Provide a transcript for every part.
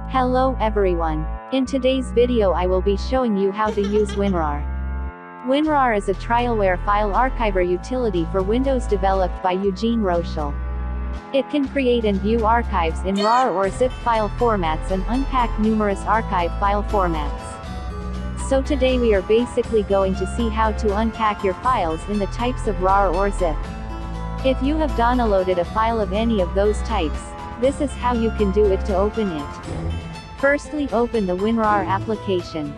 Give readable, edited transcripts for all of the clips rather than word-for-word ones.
Hello everyone. In today's video I will be showing you how to use WinRAR. WinRAR is a trialware file archiver utility for Windows developed by Eugene Rochelle. It can create and view archives in RAR or zip file formats and unpack numerous archive file formats. So today we are basically going to see how to unpack your files in the types of RAR or zip. If you have downloaded a file of any of those types, this is how you can do it to open it. Firstly, open the WinRAR application.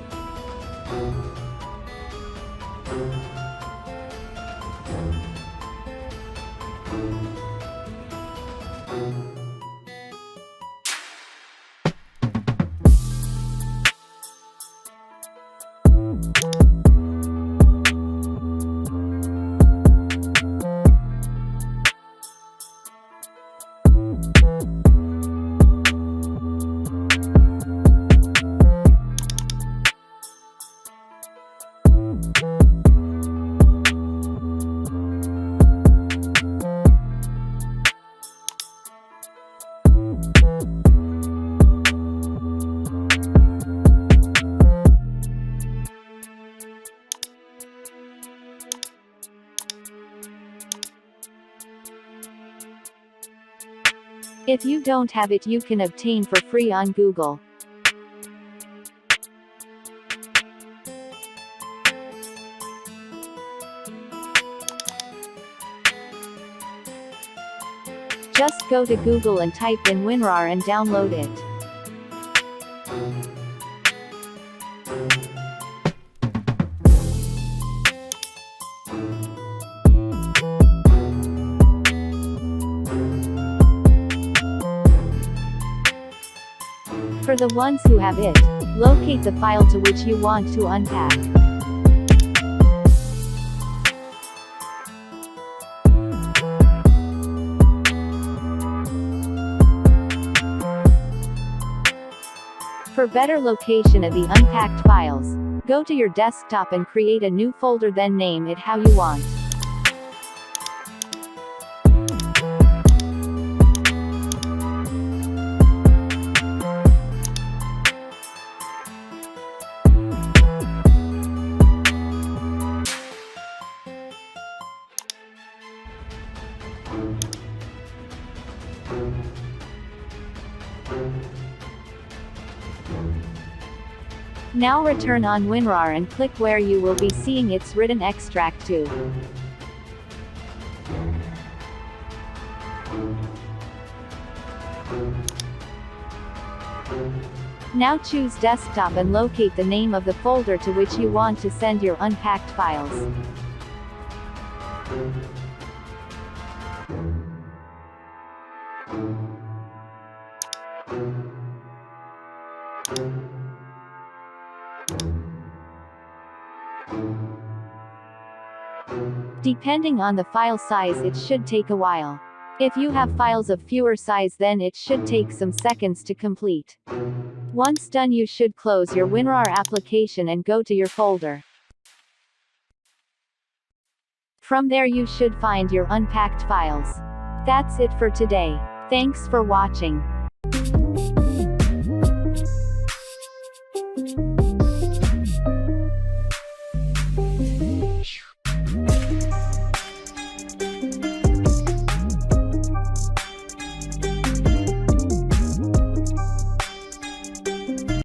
If you don't have it, you can obtain for free on Google. Just go to Google and type in WinRAR and download it. For the ones who have it, locate the file to which you want to unpack. For better location of the unpacked files, go to your desktop and create a new folder, then name it how you want. Now return on WinRAR and click where you will be seeing its written extract to. Now choose desktop and locate the name of the folder to which you want to send your unpacked files. Depending on the file size, it should take a while. If you have files of fewer size, then it should take some seconds to complete. Once done, you should close your WinRAR application and go to your folder. From there you should find your unpacked files. That's it for today. Thanks for watching.